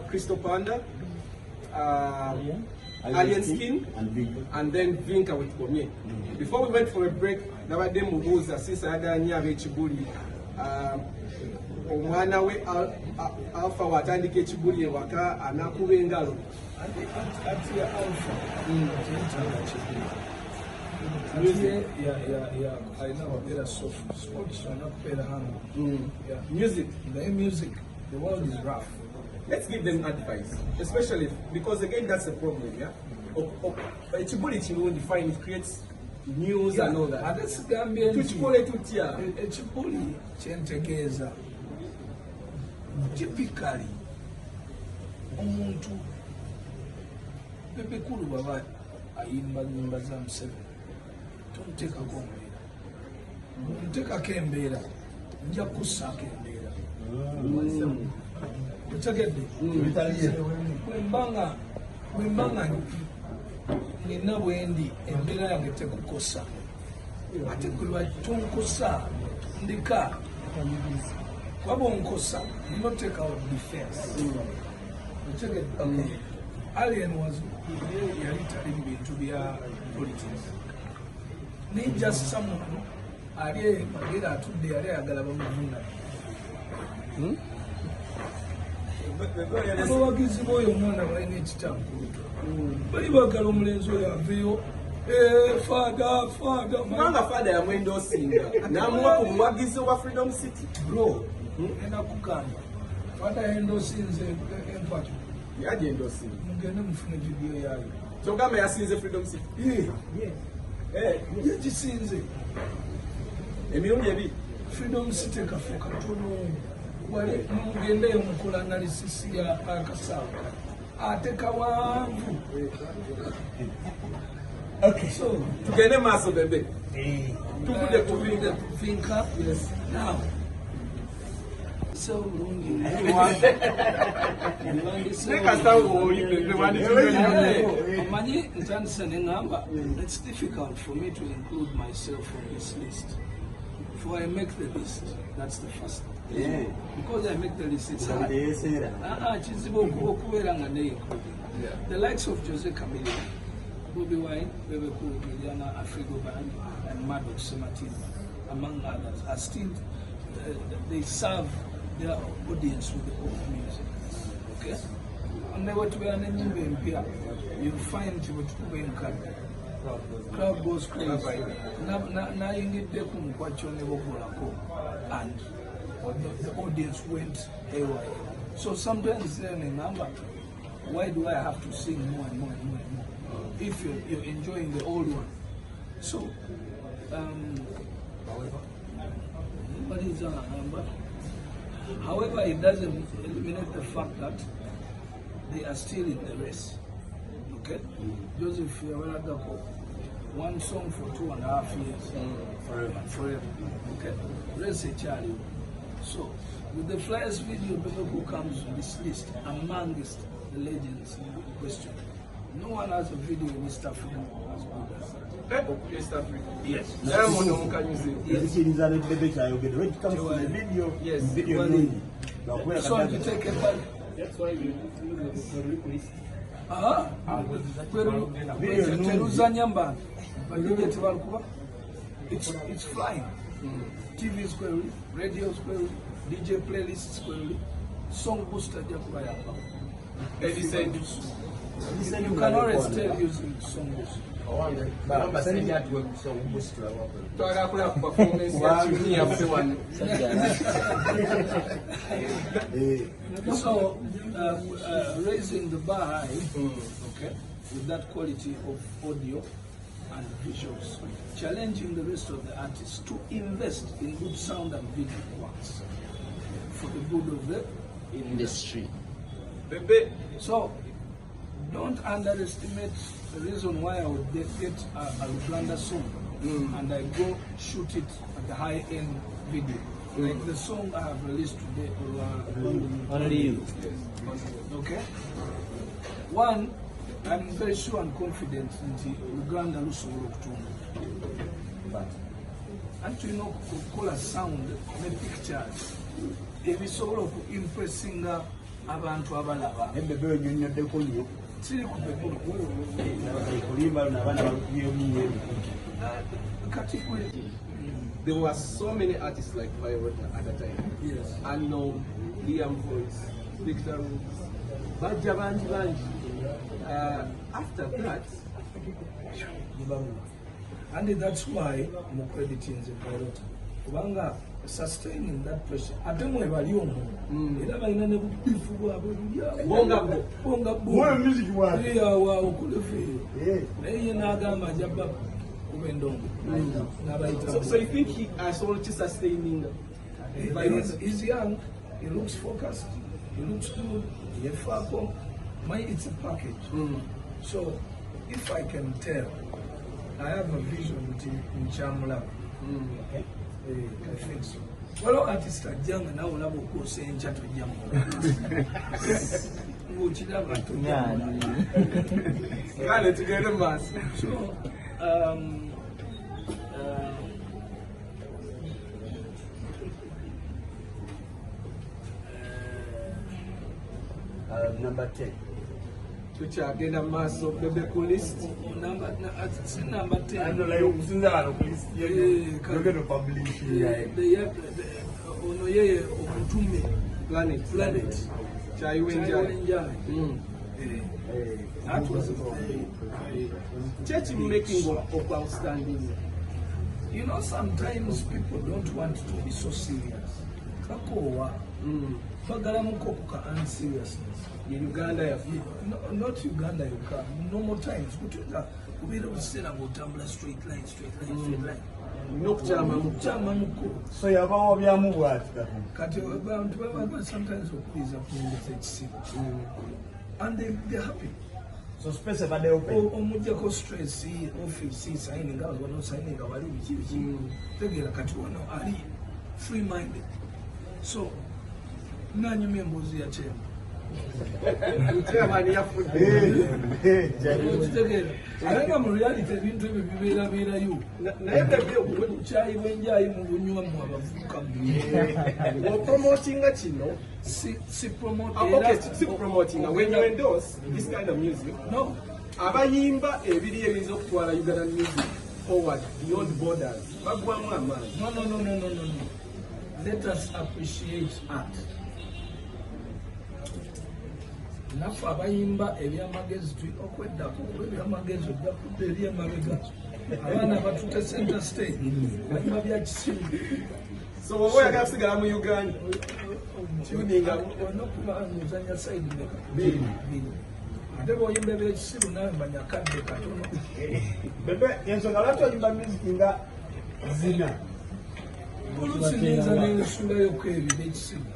Crystal Panda, Alien Skin, and then Vinka with Pomye. Before we went for a break, nabadde mubuuza sisaaganya ab'ekibuli omwana we Alpha watandika ekibuli ewaka anakuba engalo. Ati Alpha. Music. Yeah. I know a bit of soft sports, so not better hand. Yeah. Music. Music. The world is rough. Let's give them advice, especially because again that's the problem, yeah. Ekibuli kino define it creates news and all that. That's the ambient. Tukikole tutya. Ekibuli kyentegeeza typically omuntu Bebe kulu baba ayimba nyimba za Museveni tomuteekako mbeera nteekako embeera nja kussaako embeera otegedde bwembanga nina bwendi embeera yange tekukosa ate kulwa tonkosa ndika kwaba onkosa nina oteekawo defense otegedde Alien was yali tali mu bintu bya politics. Ni just someone ali magera atudde yali ayagala bamuvuna. Abawagizi b'oyo omwana balina ekitabu. Bali bagala omulenzi oyo aveeyo. Father. Kubanga father yamwendosinga n'amuwa ku buwagizi obwa Freedom City. Bro, enakugamba. Father endosinze empatu. Yaje endosinga. Mugende mufune video yayo. Kyogamba yasinze Freedom City. Yagisinze. Emirundi ebiri. Freedom City kafe katono. Wali mugendeyo mukola analysis ya akasawo. Ate kawanvu. Okay. So, tugende maaso Bebe. Tukude kuvinga. Vinka. Yes. Now. So obulungi. It's difficult for me to include myself on this list. Before I make the list, that's the first thing. Yeah. Because I make the list, it's hard. The likes of Jose Camille, Bobby Wine, Bebe Cool, Juliana Afrigo Band, and Maddox Sematin, among others, are still, they serve their audience with the old music. Okay? And then what we are naming here, you find what crowd goes crazy. Now you need to and the audience went haywire. So sometimes they remember, why do I have to sing more and more? If you're enjoying the old one. So, what is however, it doesn't eliminate the fact that they are still in the race. Okay? Joseph Yawaradako, one song for 2.5 years. Forever. Okay? Race a Charlie. So, with the Flyers video, Bebe who comes on this list amongst the legends in question. No one has a video in East Africa as good as that. East Africa? Yes. Yes. When it comes to the video, yes. Video so you take a part. That's why you use the request. It's flying. TV is query, radio is query, DJ playlist is query, song booster. You can always tell using song booster. So, raising the bar high, okay, with that quality of audio and visuals, challenging the rest of the artists to invest in good sound and video works for the good of the industry. So, don't underestimate the reason why I would get a Uganda song and I go shoot it at the high-end video. Like the song I have released today, okay? One, I'm very sure and confident in the Uganda Lusoolo Kutunga. Actually, okukola sound ne pictures ebisobola okuimpressinga abantu abalaba Bebe onyonyoddeko nnyo kiri ku Bebe kulimba n'abaana bakubyomye kati There were so many artists like Violeta at the time. yes. Unknown, Liam Voice, Victor Roots, Banja Banji. After that, And that's why I'm crediting the Violeta. Kubanga sustaining that pressure. Ate mwe bali omwo. Era balina ne bubifu bwabwe bonga Mwe music bwabwe. Iya wa okulefe. Eh. Naye n'agamba jabba kubendongo. so you think he is already sustaining He's young, he looks focused, he looks good, he has fako. It's a package. So if I can tell, I have a vision in Chamula. Okay? I think so. Well, artist are young and I will have a course in chat with young. Got it together, mass. So, number 10 Which are again a mass of the list. number 10. anola okusinza bano ku list yogero publish Ono yeye omutume planet. Chaiwenja. That was Church making of outstanding. You know, sometimes people don't want to be so serious. Kakowa. Bagala mukokuka unseriousness. In Uganda, No, not Uganda, normal times. Kutuka kubira usena gutambula straight line. Chama muko. so yabawo byamu bwati Kati abantu baba sometimes okwiza kunyeza ekisibo. And they're happy. so space bade open Omujjako stress office signing out wano signing wali biki tegera kati wano ali free minded. So nanyumye mbuzi ya chemba. Arenga mu reality ebintu ebyo bibeerayo naye bebe kyayi bwenjayi mu bunywa mu abavubuka promoting kino. si promote Promoting. When you endorse this kind of music, no abayimba ebiri ebiyinza okutwala Ugandan music forward beyond borders. Bagwamu amaanyi. no. Let us appreciate art. Naffe abayimba ebyamagezi okweddako ebyamagezi ojja kudda eri emabega abaana batutte center stage bayimba bya kisiru. So oba oyagala kusigala mu Uganda, tuninga onokuba muzanya side biri ate bw'oyimba ebyekisiru nawe manya kadde katono. bebe ensonga lwaki oyimba music nga zina oluusi niyinza n'ensulayo ko ebyo byekisiru.